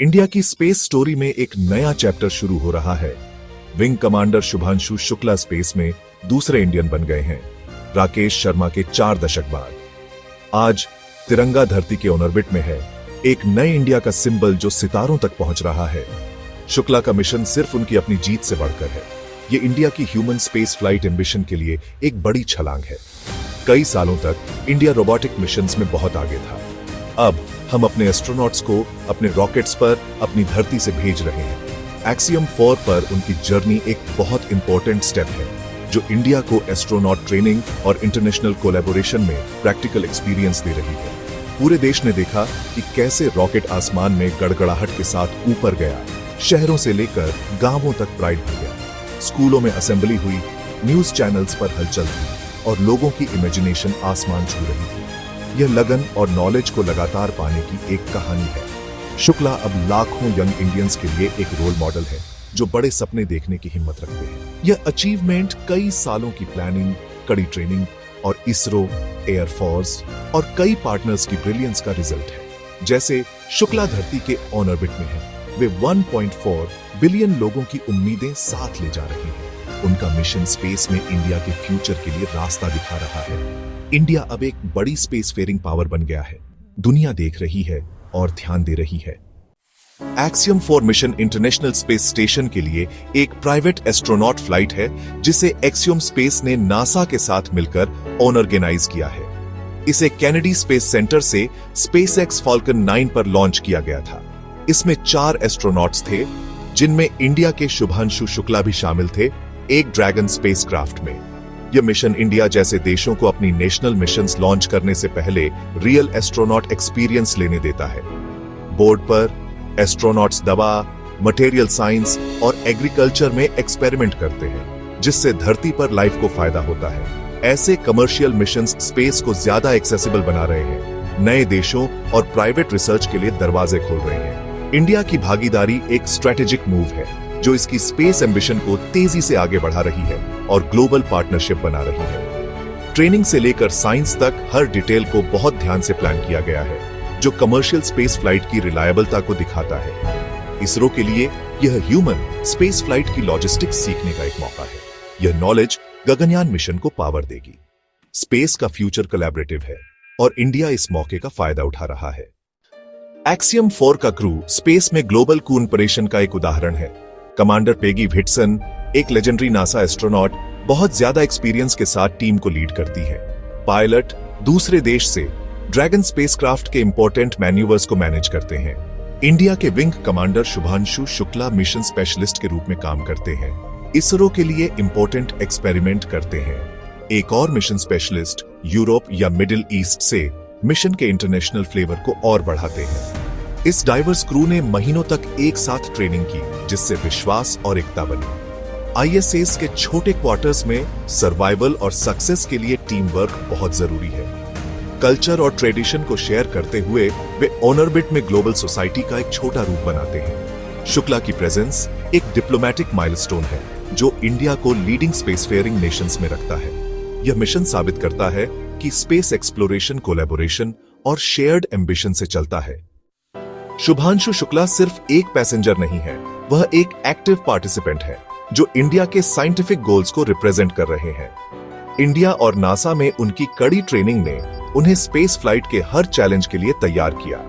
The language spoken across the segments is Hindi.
इंडिया की स्पेस स्टोरी में एक नया चैप्टर शुरू हो रहा है। Wing commander Shubhanshu Shukla space में दूसरे इंडियन बन गए हैं, राकेश शर्मा के 4 दशक बाद। आज तिरंगा धरती के ऑर्बिट में है, एक नए इंडिया का सिंबल जो सितारों तक पहुंच रहा है। शुक्ला का मिशन सिर्फ उनकी अपनी जीत से बढ़कर है, ये इंडिया की ह्यूमन स्पेस फ्लाइट एम्बिशन के लिए एक बड़ी छलांग है। कई सालों तक इंडिया रोबोटिक मिशंस में बहुत आगे था। अब हम अपने एस्ट्रोनॉट्स को अपने रॉकेट्स पर अपनी धरती से भेज रहे हैं। एक्सियम 4 पर उनकी जर्नी एक बहुत इंपॉर्टेंट स्टेप है, जो इंडिया को एस्ट्रोनॉट ट्रेनिंग और इंटरनेशनल कोलैबोरेशन में प्रैक्टिकल एक्सपीरियंस दे रही है। पूरे देश ने देखा कि कैसे रॉकेट आसमान में गड़गड़ाहट के साथ ऊपर गया, शहरों से लेकर गांवों तक प्राइड भर गया। स्कूलों में असेंबली हुई, न्यूज चैनल्स पर हलचल थी और लोगों की इमेजिनेशन आसमान छू रही थी। यह लगन और नॉलेज को लगातार पाने की एक कहानी है। शुक्ला अब लाखों यंग इंडियंस के लिए एक रोल मॉडल है, जो बड़े सपने देखने की हिम्मत रखते हैं। यह अचीवमेंट कई सालों की प्लानिंग, कड़ी ट्रेनिंग और इसरो, एयरफोर्स और कई पार्टनर्स की ब्रिलियंस का रिजल्ट है। जैसे शुक्ला धरती के ऑर्बिट में है, वे 1.4 बिलियन लोगों की उम्मीदें साथ ले जा रही हैं। उनका मिशन स्पेस में इंडिया के फ्यूचर के लिए रास्ता दिखा रहा है। इंडिया अब एक बड़ी स्पेस फेयरिंग पावर बन गया है। दुनिया देख रही है और ध्यान दे रही है। Axiom 4 mission international space station के लिए एक प्राइवेट एस्ट्रोनॉट फ्लाइट है, जिसे एक्सियम स्पेस ने नासा के साथ मिलकर ऑर्गेनाइज किया है। इसे कैनेडी स्पेस सेंटर से स्पेसएक्स फाल्कन 9 पर लॉन्च किया गया था। इसमें 4 एस्ट्रोनॉट्स थे, जिनमें इंडिया के शुभांशु शुक्ला भी शामिल थे, एक ड्रैगन स्पेसक्राफ्ट में। यह मिशन इंडिया जैसे देशों को अपनी नेशनल मिशंस लॉन्च करने से पहले रियल एस्ट्रोनॉट एक्सपीरियंस लेने देता है। बोर्ड पर एस्ट्रोनॉट्स दवा, मटेरियल साइंस और एग्रीकल्चर में एक्सपेरिमेंट करते हैं, जिससे धरती पर लाइफ को फायदा होता है। ऐसे कमर्शियल मिशंस स्पेस को ज्यादा एक्सेसिबल बना रहे हैं, नए देशों और प्राइवेट रिसर्च के लिए दरवाजे खोल रहे हैं। इंडिया की भागीदारी एक स्ट्रेटेजिक मूव है, जो इसकी स्पेस एम्बिशन को तेजी से आगे बढ़ा रही है और ग्लोबल पार्टनरशिप बना रही है। ट्रेनिंग से लेकर साइंस तक हर डिटेल को बहुत ध्यान से प्लान किया गया है, जो कमर्शियल स्पेस फ्लाइट की रिलायबलता को दिखाता है। इसरो के लिए यह ह्यूमन स्पेस फ्लाइट की लॉजिस्टिक्स सीखने का एक मौका है। यह नॉलेज गगनयान मिशन को पावर देगी। स्पेस का फ्यूचर कोलैबोरेटिव है और इंडिया इस मौके का फायदा उठा रहा है। एक्सियम 4 का क्रू स्पेस में ग्लोबल कोऑपरेशन का एक उदाहरण है। कमांडर पेगी व्हिटसन, एक लेजेंडरी नासा एस्ट्रोनॉट, बहुत ज्यादा एक्सपीरियंस के साथ टीम को लीड करती है। पायलट दूसरे देश से ड्रैगन स्पेसक्राफ्ट के इंपॉर्टेंट मैन्यूवर्स को मैनेज करते हैं। इंडिया के wing commander Shubhanshu Shukla mission specialist के रूप में काम करते हैं। इसरो के लिए इंपॉर्टेंट एक्सपेरिमेंट करते हैं। एक और मिशन स्पेशलिस्ट यूरोप या मिडिल ईस्ट से मिशन के इंटरनेशनल फ्लेवर को और बढ़ाते हैं। इस डाइवर्स क्रू ने महीनों तक एक साथ ट्रेनिंग की, जिससे विश्वास और एकता बनी। आईएसएस के छोटे क्वार्टर्स में सर्वाइवल और सक्सेस के लिए टीम वर्क बहुत जरूरी है। कल्चर और ट्रेडिशन को शेयर करते हुए वे ऑर्बिट में ग्लोबल सोसाइटी का एक छोटा रूप बनाते हैं। शुक्ला की प्रेजेंस एक डिप्लोमेटिक माइलस्टोन है, जो इंडिया को लीडिंग स्पेस फेयरिंग नेशंस में रखता है। यह मिशन साबित करता है कि स्पेस एक्सप्लोरेशन कोलैबोरेशन और शेयर्ड एम्बिशन से चलता है। शुभांशु शुक्ला सिर्फ एक पैसेंजर नहीं है, वह एक एक्टिव पार्टिसिपेंट है, जो इंडिया के साइंटिफिक गोल्स को रिप्रेजेंट कर रहे हैं। इंडिया और नासा में उनकी कड़ी ट्रेनिंग ने उन्हें स्पेस फ्लाइट के हर चैलेंज के लिए तैयार किया।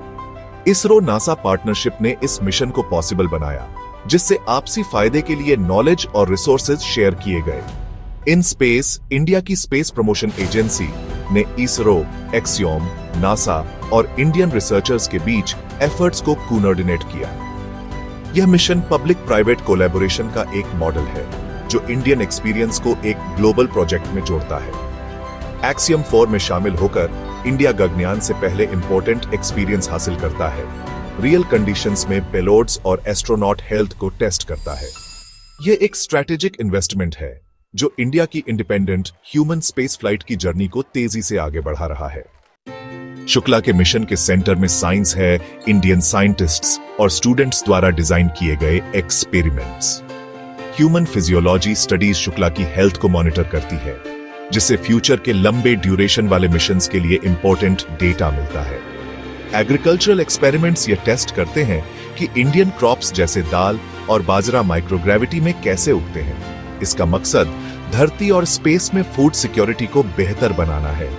इसरो नासा पार्टनरशिप ने इस मिशन को पॉसिबल बनाया, जिससे आपसी फायदे के लिए नॉलेज और रिसोर्सेज शेयर किए गए। इन स्पेस, इंडिया की स्पेस प्रमोशन एजेंसी ने इसरो, एक्सियम, नासा और इंडियन रिसर्चर्स के बीच एफर्ट्स को कोऑर्डिनेट किया। यह मिशन पब्लिक प्राइवेट कोलैबोरेशन का एक मॉडल है, जो इंडियन एक्सपीरियंस को एक ग्लोबल प्रोजेक्ट में जोड़ता है। एक्सियम 4 में शामिल होकर इंडिया गगनयान से पहले इंपॉर्टेंट एक्सपीरियंस हासिल करता है, रियल कंडीशंस में पेलोड्स और एस्ट्रोनॉट हेल्थ को टेस्ट करता है। यह एक स्ट्रैटेजिक इन्वेस्टमेंट है, जो इंडिया की इंडिपेंडेंट ह्यूमन स्पेस फ्लाइट की जर्नी को तेजी से आगे बढ़ा रहा है। शुक्ला के मिशन के सेंटर में साइंस है, इंडियन साइंटिस्ट्स और स्टूडेंट्स द्वारा डिजाइन किए गए experiments. Human physiology studies Shukla की हेल्थ को मॉनिटर करती है, जिससे फ्यूचर के लंबे ड्यूरेशन वाले मिशंस के लिए इंपॉर्टेंट डेटा मिलता है। एग्रीकल्चरल एक्सपेरिमेंट्स ये टेस्ट करते हैं कि इंडियन क्रॉप्स जैसे दाल और बाजरा माइक्रोग्रेविटी में कैसे उगते हैं। इसका मकसद धरती और स्पेस में फूड सिक्योरिटी को बेहतर बनाना है।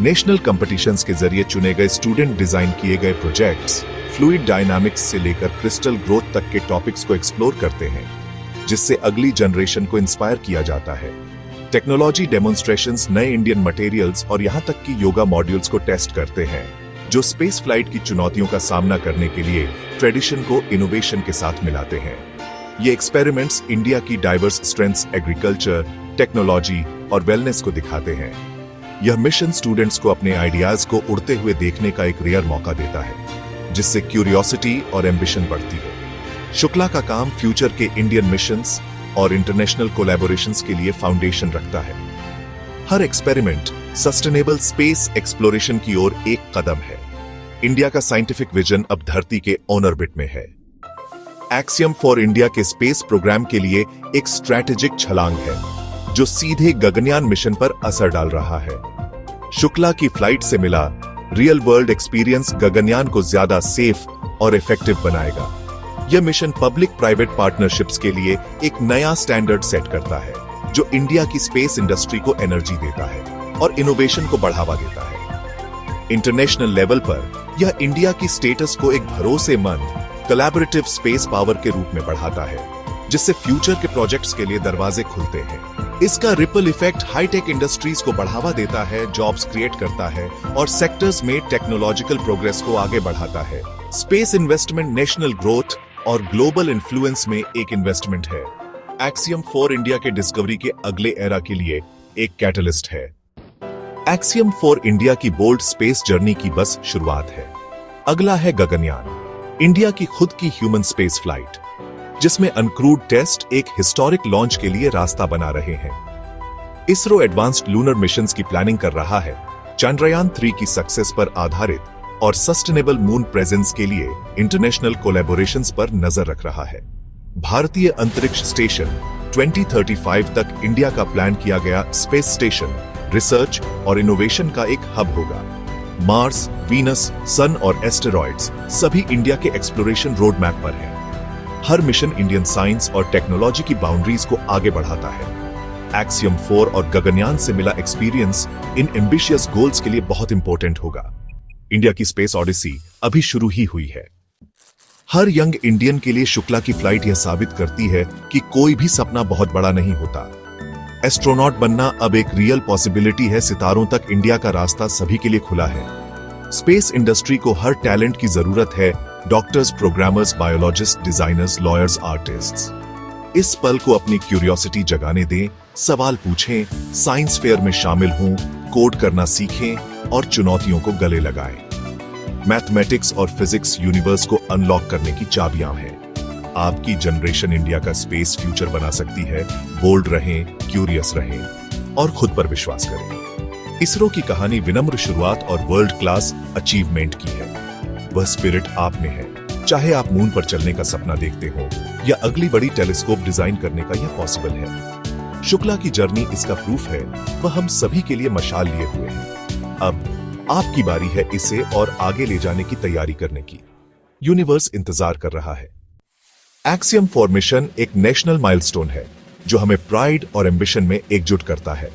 नेशनल कंपटीशंस के जरिए चुने गए स्टूडेंट डिजाइन किए गए प्रोजेक्ट्स फ्लूइड डायनामिक्स से लेकर क्रिस्टल ग्रोथ तक के टॉपिक्स को एक्सप्लोर करते हैं, जिससे अगली जनरेशन को इंस्पायर किया जाता है। टेक्नोलॉजी डेमोन्स्ट्रेशंस नए इंडियन मटेरियल्स और यहां तक कि योगा मॉड्यूल्स को टेस्ट करते हैं, जो स्पेस फ्लाइट की चुनौतियों का सामना करने के लिए ट्रेडिशन को इनोवेशन के साथ मिलाते हैं। ये एक्सपेरिमेंट्स इंडिया की डाइवर्स स्ट्रेंथ्स एग्रीकल्चर, टेक्नोलॉजी और वेलनेस को दिखाते हैं। यह मिशन स्टूडेंट्स को अपने आइडियाज को उड़ते हुए देखने का एक रेयर मौका देता है, जिससे क्यूरियोसिटी और एम्बिशन बढ़ती है। शुक्ला का काम फ्यूचर के इंडियन मिशंस और इंटरनेशनल कोलैबोरेशंस के लिए फाउंडेशन रखता है। हर एक्सपेरिमेंट सस्टेनेबल स्पेस एक्सप्लोरेशन की ओर एक कदम है। इंडिया का साइंटिफिक विजन अब धरती के ऑर्बिट में है। एक्सियम फॉर इंडिया के स्पेस प्रोग्राम के लिए एक स्ट्रैटेजिक छलांग है, जो सीधे गगनयान मिशन पर असर डाल रहा है। शुक्ला की फ्लाइट से मिला रियल वर्ल्ड एक्सपीरियंस गगनयान को ज्यादा सेफ और इफेक्टिव बनाएगा। यह मिशन पब्लिक प्राइवेट पार्टनरशिप्स के लिए एक नया स्टैंडर्ड सेट करता है, जो इंडिया की स्पेस इंडस्ट्री को एनर्जी देता है और इनोवेशन को बढ़ावा देता है। इंटरनेशनल लेवल पर यह इंडिया की स्टेटस को एक भरोसेमंद कोलैबोरेटिव स्पेस पावर के रूप में बढ़ाता है, जिससे फ्यूचर के प्रोजेक्ट्स के लिए दरवाजे खुलते हैं। इसका रिपल इफेक्ट हाईटेक इंडस्ट्रीज को बढ़ावा देता है, जॉब्स क्रिएट करता है और सेक्टर्स में टेक्नोलॉजिकल प्रोग्रेस को आगे बढ़ाता है। स्पेस इन्वेस्टमेंट नेशनल ग्रोथ और ग्लोबल इन्फ्लुएंस में एक इन्वेस्टमेंट है। एक्सियम फॉर इंडिया के डिस्कवरी के अगले एरा के लिए एक कैटलिस्ट है। एक्सियम फॉर इंडिया की बोल्ड स्पेस जर्नी की बस शुरुआत है। अगला है गगनयान, इंडिया की खुद की ह्यूमन स्पेस फ्लाइट, जिसमें अनक्रूड टेस्ट एक हिस्टोरिक लॉन्च के लिए रास्ता बना रहे हैं। इसरो एडवांस्ड लूनर मिशंस की प्लानिंग कर रहा है, चंद्रयान 3 की सक्सेस पर आधारित और सस्टेनेबल मून प्रेजेंस के लिए इंटरनेशनल कोलैबोरेशंस पर नजर रख रहा है। भारतीय अंतरिक्ष स्टेशन 2035 तक इंडिया का प्लान किया गया स्पेस स्टेशन रिसर्च और इनोवेशन का एक हब होगा। मार्स, वीनस, सन और एस्टेरॉइड्स सभी इंडिया के एक्सप्लोरेशन रोड मैप पर हैं। हर मिशन इंडियन साइंस और टेक्नोलॉजी की बाउंड्रीज को आगे बढ़ाता है। एक्सियम 4 और गगनयान से मिला एक्सपीरियंस इन एम्बिशियस गोल्स के लिए बहुत इंपॉर्टेंट होगा। इंडिया की स्पेस ऑडिसी अभी शुरू ही हुई है। हर यंग इंडियन के लिए शुक्ला की फ्लाइट यह साबित करती है कि कोई भी सपना बहुत बड़ा नहीं होता। एस्ट्रोनॉट बनना अब एक रियल पॉसिबिलिटी है। सितारों तक इंडिया का रास्ता सभी के लिए खुला है। स्पेस इंडस्ट्री को हर टैलेंट की जरूरत है, doctors, programmers, biologist, designers, lawyers, artists. इस पल को अपनी क्यूरियोसिटी जगाने दें, सवाल पूछें, साइंस फेयर में शामिल हों, कोड करना सीखें और चुनौतियों को गले लगाएं। मैथमेटिक्स और फिजिक्स यूनिवर्स को अनलॉक करने की चाबियां हैं। आपकी जनरेशन इंडिया का स्पेस फ्यूचर बना सकती है। बोल्ड रहें, क्यूरियस रहें और खुद पर विश्वास करें। इसरो की कहानी विनम्र शुरुआत और वर्ल्ड क्लास अचीवमेंट की है। वह स्पिरिट आप में है। चाहे आप मून पर चलने का सपना देखते हो या अगली बड़ी टेलीस्कोप डिजाइन करने का, यह पॉसिबल है। शुक्ला की जर्नी इसका प्रूफ है। वह हम सभी के लिए मशाल लिए हुए हैं। अब आपकी बारी है इसे और आगे ले जाने की तैयारी करने की। यूनिवर्स इंतजार कर रहा है। एक्सियम फॉर मिशन एक नेशनल माइलस्टोन है, जो हमें प्राइड और एम्बिशन में एकजुट करता है।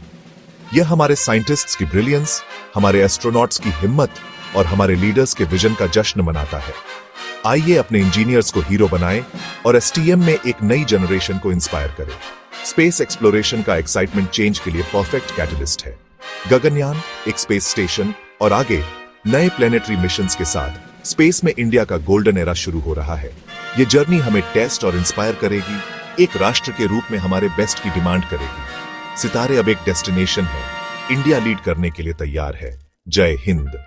यह हमारे साइंटिस्ट्स की ब्रिलियंस, हमारे एस्ट्रोनॉट्स की हिम्मत और हमारे लीडर्स के विजन का जश्न मनाता है। आइए अपने इंजीनियर्स को हीरो बनाएं और एसटीएम में एक नई जनरेशन को इंस्पायर करें। स्पेस एक्सप्लोरेशन का एक्साइटमेंट चेंज के लिए परफेक्ट कैटलिस्ट है। गगनयान, एक स्पेस स्टेशन और आगे नए प्लेनेटरी मिशंस के साथ स्पेस में इंडिया का गोल्डन एरा शुरू हो रहा है। ये जर्नी हमें टेस्ट और इंस्पायर करेगी, एक राष्ट्र के रूप में हमारे बेस्ट की डिमांड करेगी। सितारे अब एक डेस्टिनेशन है, इंडिया लीड करने के लिए तैयार है। जय हिंद।